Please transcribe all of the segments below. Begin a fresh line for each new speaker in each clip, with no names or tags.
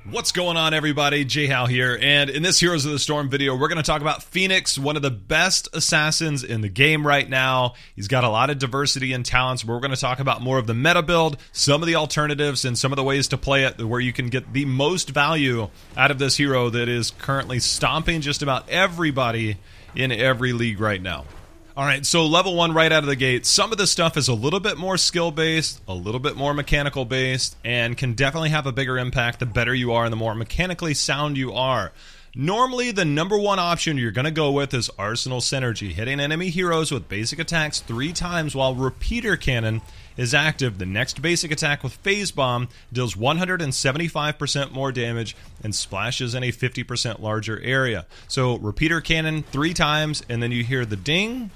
What's going on, everybody? JHow here, and in this Heroes of the Storm video, we're going to talk about Fenix, one of the best assassins in the game right now. He's got a lot of diversity and talents, but we're going to talk about more of the meta build, some of the alternatives, and some of the ways to play it where you can get the most value out of this hero that is currently stomping just about everybody in every league right now. Alright, so level 1 right out of the gate. Some of this stuff is a little bit more skill-based, a little bit more mechanical-based, and can definitely have a bigger impact the better you are and the more mechanically sound you are. Normally, the number one option you're going to go with is Arsenal Synergy, hitting enemy heroes with basic attacks 3 times while Repeater Cannon is active. The next basic attack with Phase Bomb deals 175% more damage and splashes in a 50% larger area. So, Repeater Cannon 3 times, and then you hear the ding,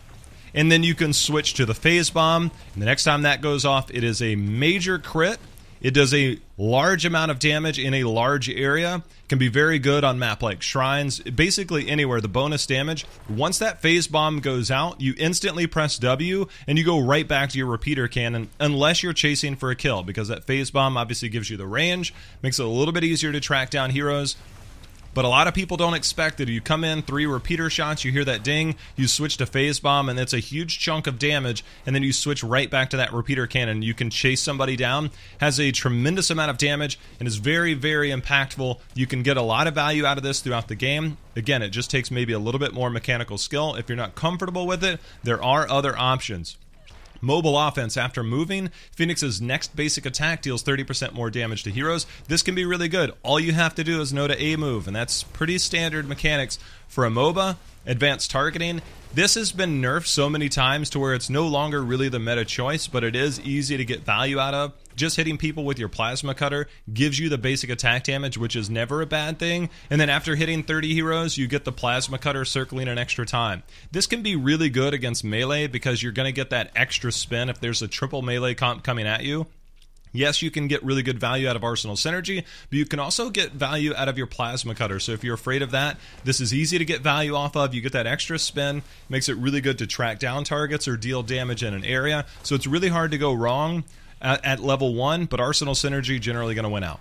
and then you can switch to the Phase Bomb, and the next time that goes off, it is a major crit. It does a large amount of damage in a large area. Can be very good on map like Shrines, basically anywhere, the bonus damage. Once that Phase Bomb goes out, you instantly press W, and you go right back to your Repeater Cannon, unless you're chasing for a kill, because that Phase Bomb obviously gives you the range, makes it a little bit easier to track down heroes. But a lot of people don't expect it. You come in, 3 repeater shots, you hear that ding, you switch to Phase Bomb, and it's a huge chunk of damage, and then you switch right back to that Repeater Cannon. You can chase somebody down, has a tremendous amount of damage, and is very, very impactful. You can get a lot of value out of this throughout the game. Again, it just takes maybe a little bit more mechanical skill. If you're not comfortable with it, there are other options. Mobile offense. After moving, Fenix's next basic attack deals 30% more damage to heroes. This can be really good. All you have to do is know to A-move, and that's pretty standard mechanics for a MOBA. Advanced targeting. This has been nerfed so many times to where it's no longer really the meta choice, but it is easy to get value out of. Just hitting people with your plasma cutter gives you the basic attack damage, which is never a bad thing. And then after hitting 30 heroes, you get the plasma cutter circling an extra time. This can be really good against melee because you're going to get that extra spin if there's a triple melee comp coming at you. Yes, you can get really good value out of Arsenal Synergy, but you can also get value out of your Plasma Cutter. So if you're afraid of that, this is easy to get value off of. You get that extra spin, makes it really good to track down targets or deal damage in an area. So it's really hard to go wrong at level 1, but Arsenal Synergy generally going to win out.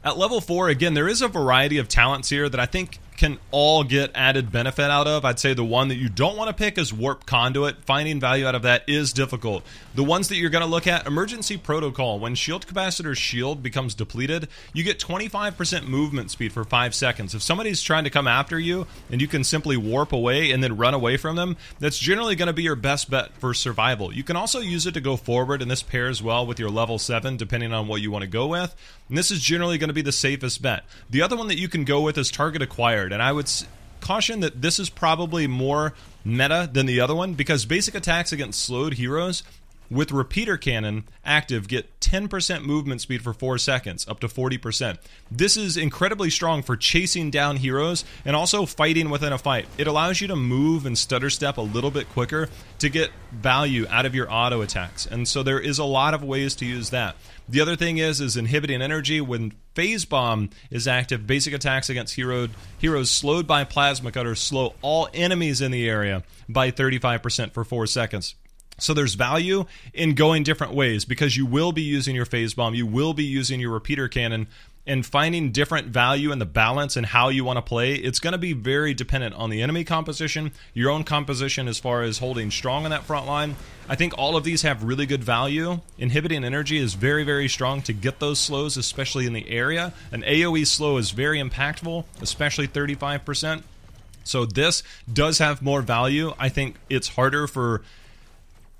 At level 4, again, there is a variety of talents here that I think can all get added benefit out of. I'd say the one that you don't want to pick is Warp Conduit. Finding value out of that is difficult. The ones that you're going to look at, Emergency Protocol. When Shield Capacitor's shield becomes depleted, you get 25% movement speed for 5 seconds. If somebody's trying to come after you and you can simply warp away and then run away from them, that's generally going to be your best bet for survival. You can also use it to go forward, and this pairs well with your level 7 depending on what you want to go with. And this is generally going to be the safest bet. The other one that you can go with is Target Acquired, and I would caution that this is probably more meta than the other one because basic attacks against slowed heroes with Repeater Cannon active get 10% movement speed for 4 seconds, up to 40%. This is incredibly strong for chasing down heroes and also fighting within a fight. It allows you to move and stutter step a little bit quicker to get value out of your auto attacks, and so there is a lot of ways to use that. The other thing is inhibiting energy. When Phase Bomb is active, basic attacks against heroes slowed by Plasma Cutter slow all enemies in the area by 35% for 4 seconds. So there's value in going different ways because you will be using your Phase Bomb, you will be using your Repeater Cannon, and finding different value in the balance and how you want to play. It's going to be very dependent on the enemy composition, your own composition as far as holding strong on that front line. I think all of these have really good value. Inhibiting energy is very, very strong to get those slows, especially in the area. An AoE slow is very impactful, especially 35%. So this does have more value. I think it's harder for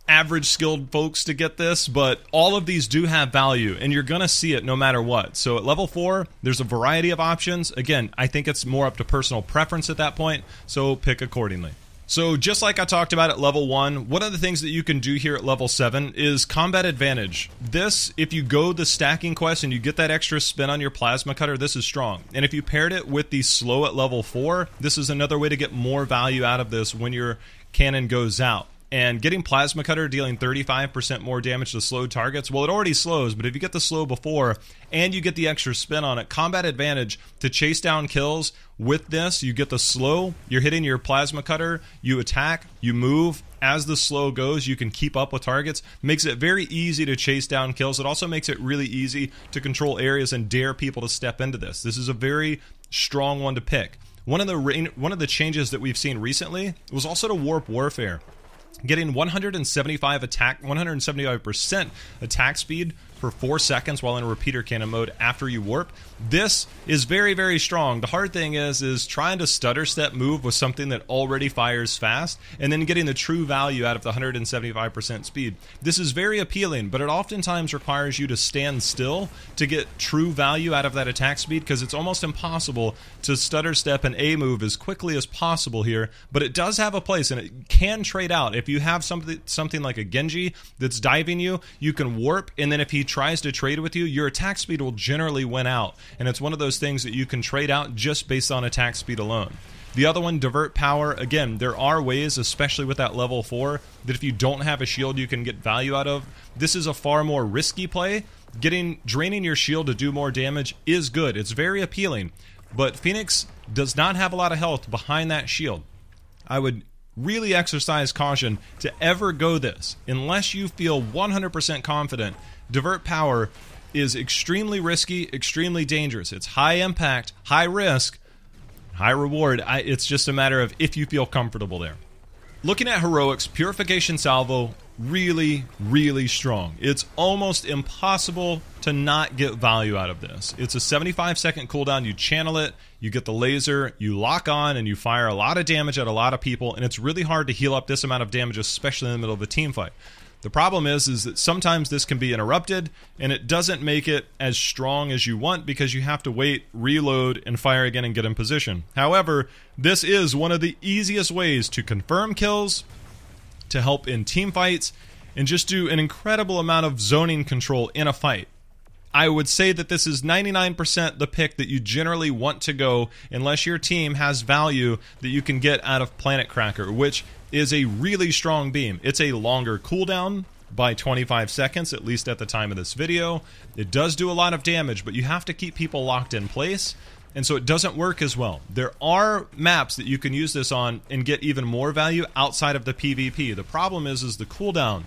average skilled folks to get this, but all of these do have value, and you're gonna see it no matter what. So at level 4, there's a variety of options. Again, I think it's more up to personal preference at that point, so pick accordingly. So just like I talked about at level 1, one of the things that you can do here at level 7 is Combat Advantage. This, if you go the stacking quest and you get that extra spin on your Plasma Cutter, this is strong. And if you paired it with the slow at level 4, this is another way to get more value out of this when your cannon goes out. And getting Plasma Cutter dealing 35% more damage to slowed targets, well, it already slows, but if you get the slow before and you get the extra spin on it, Combat Advantage to chase down kills with this, you get the slow, you're hitting your Plasma Cutter, you attack, you move, as the slow goes, you can keep up with targets. Makes it very easy to chase down kills. It also makes it really easy to control areas and dare people to step into this. This is a very strong one to pick. One of the changes that we've seen recently was also to warp warfare. Getting 175% attack speed for 4 seconds while in repeater cannon mode after you warp. This is very, very strong. The hard thing is trying to stutter step move with something that already fires fast and then getting the true value out of the 175% speed. This is very appealing, but it oftentimes requires you to stand still to get true value out of that attack speed, because it's almost impossible to stutter step and A move as quickly as possible here, but it does have a place and it can trade out. If you have something like a Genji that's diving you, you can warp, and then if he tries to trade with you, your attack speed will generally win out, and it's one of those things that you can trade out just based on attack speed alone. The other one, divert power. Again, there are ways, especially with that level 4, that if you don't have a shield you can get value out of. This is a far more risky play. Draining your shield to do more damage is good. It's very appealing, but Fenix does not have a lot of health behind that shield. I would really exercise caution to ever go this unless you feel 100% confident. Divert power is extremely risky, extremely dangerous. It's high impact, high risk, high reward. It's just a matter of if you feel comfortable there. Looking at heroics, Purification Salvo, really, really strong. It's almost impossible to not get value out of this. It's a 75-second cooldown. You channel it, you get the laser, you lock on, and you fire a lot of damage at a lot of people, and it's really hard to heal up this amount of damage, especially in the middle of a team fight. The problem is that sometimes this can be interrupted, and it doesn't make it as strong as you want because you have to wait, reload, and fire again and get in position. However, this is one of the easiest ways to confirm kills, to help in team fights, and just do an incredible amount of zoning control in a fight. I would say that this is 99% the pick that you generally want to go unless your team has value that you can get out of Planet Cracker, which is a really strong beam. It's a longer cooldown by 25 seconds, at least at the time of this video. It does do a lot of damage, but you have to keep people locked in place, and so it doesn't work as well. There are maps that you can use this on and get even more value outside of the PvP. The problem is the cooldown.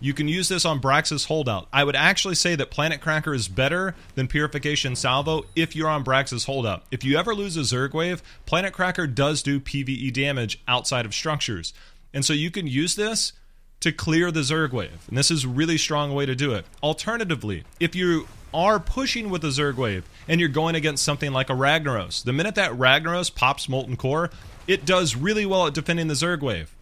You can use this on Brax's Holdout. I would actually say that Planet Cracker is better than Purification Salvo if you're on Brax's Holdout. If you ever lose a Zerg wave, Planet Cracker does do PvE damage outside of structures. And so you can use this to clear the Zerg wave. And this is a really strong way to do it. Alternatively, if you are pushing with a Zerg wave and you're going against something like a Ragnaros, the minute that Ragnaros pops Molten Core, it does really well at defending the Zerg wave.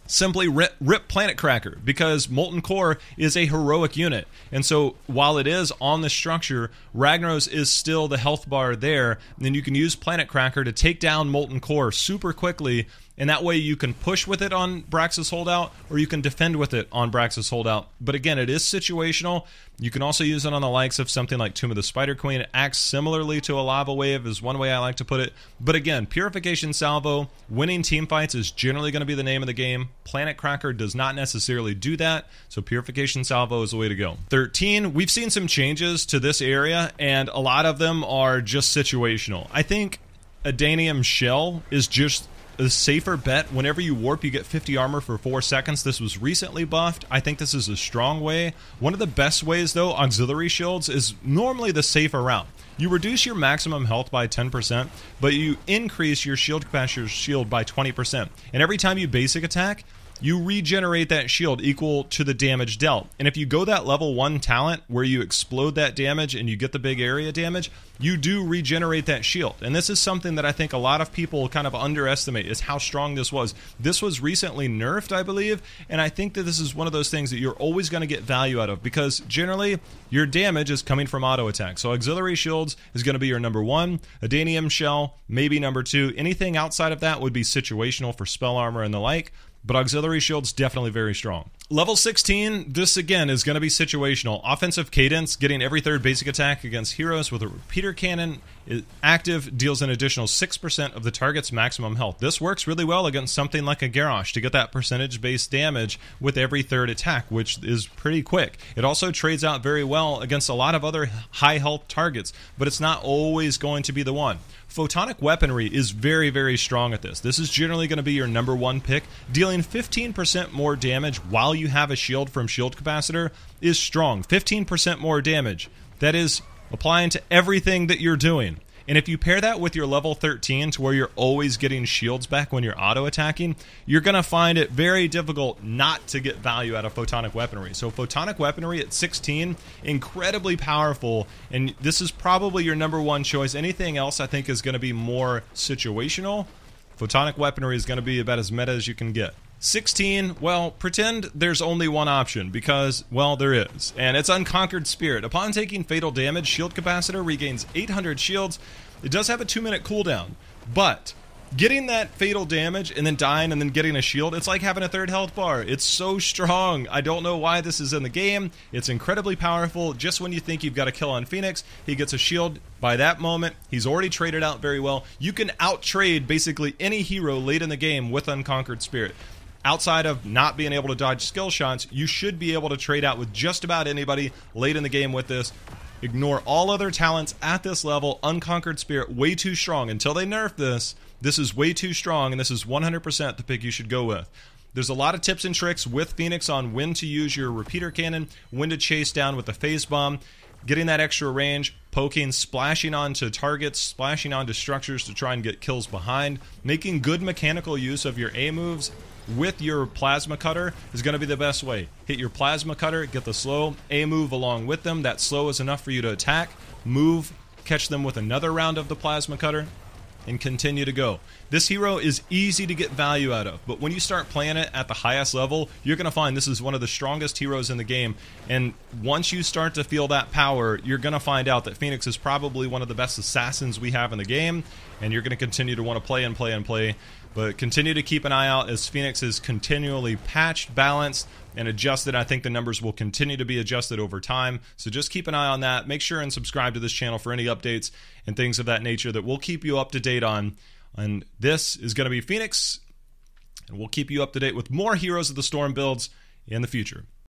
Simply rip Planet Cracker, because Molten Core is a heroic unit, and so while it is on the structure, Ragnaros is still the health bar there, and then you can use Planet Cracker to take down Molten Core super quickly, and that way you can push with it on Brax's Holdout, or you can defend with it on Brax's Holdout. But again, it is situational. You can also use it on the likes of something like Tomb of the Spider Queen. It acts similarly to a Lava Wave, is one way I like to put it. But again, Purification Salvo, winning team fights is generally going to be the name of the game. Planet Cracker does not necessarily do that, so Purification Salvo is the way to go. 13, we've seen some changes to this area, and a lot of them are just situational. I think Adanium Shell is just a safer bet. Whenever you warp, you get 50 armor for 4 seconds. This was recently buffed. I think this is a strong way. One of the best ways, though, auxiliary shields, is normally the safer route. You reduce your maximum health by 10%, but you increase your shield capacity, your shield, by 20%. And every time you basic attack, you regenerate that shield equal to the damage dealt. And if you go that level 1 talent where you explode that damage and you get the big area damage, you do regenerate that shield. And this is something that I think a lot of people kind of underestimate, is how strong this was. This was recently nerfed, I believe, and I think that this is one of those things that you're always going to get value out of, because generally your damage is coming from auto attack. So auxiliary shields is going to be your number 1, Adanium Shell maybe number 2. Anything outside of that would be situational for spell armor and the like. But auxiliary shield's definitely very strong. Level 16, this again is going to be situational. Offensive cadence, getting every 3rd basic attack against heroes with a repeater cannon active deals an additional 6% of the target's maximum health. This works really well against something like a Garrosh to get that percentage-based damage with every 3rd attack, which is pretty quick. It also trades out very well against a lot of other high health targets, but it's not always going to be the one. Photonic Weaponry is very, very strong at this. This is generally going to be your number one pick. Dealing 15% more damage while you have a shield from Shield Capacitor is strong. 15% more damage. That is applying to everything that you're doing. And if you pair that with your level 13 to where you're always getting shields back when you're auto-attacking, you're going to find it very difficult not to get value out of Photonic Weaponry. So Photonic Weaponry at 16, incredibly powerful, and this is probably your number one choice. Anything else I think is going to be more situational. Photonic Weaponry is going to be about as meta as you can get. 16, well, pretend there's only one option, because, well, there is, and it's Unconquered Spirit. Upon taking fatal damage, Shield Capacitor regains 800 shields. It does have a 2-minute cooldown, but getting that fatal damage and then dying and then getting a shield, it's like having a third health bar. It's so strong. I don't know why this is in the game. It's incredibly powerful. Just when you think you've got a kill on Fenix, he gets a shield. By that moment, he's already traded out very well. You can out-trade basically any hero late in the game with Unconquered Spirit. Outside of not being able to dodge skill shots, you should be able to trade out with just about anybody late in the game with this. Ignore all other talents at this level. Unconquered Spirit, way too strong. Until they nerf this, this is way too strong, and this is 100% the pick you should go with. There's a lot of tips and tricks with Fenix on when to use your repeater cannon, when to chase down with the phase bomb, getting that extra range, poking, splashing onto targets, splashing onto structures to try and get kills behind, making good mechanical use of your A moves with your plasma cutter is going to be the best way. Hit your plasma cutter, get the slow, A move along with them. That slow is enough for you to attack, move, catch them with another round of the plasma cutter, and continue to go. This hero is easy to get value out of, but when you start playing it at the highest level, you're going to find this is one of the strongest heroes in the game, and once you start to feel that power, you're going to find out that Fenix is probably one of the best assassins we have in the game, and you're going to continue to want to play and play and play. But continue to keep an eye out as Fenix is continually patched, balanced, and adjusted. I think the numbers will continue to be adjusted over time. So just keep an eye on that. Make sure and subscribe to this channel for any updates and things of that nature that we'll keep you up to date on. And this is going to be Fenix, and we'll keep you up to date with more Heroes of the Storm builds in the future.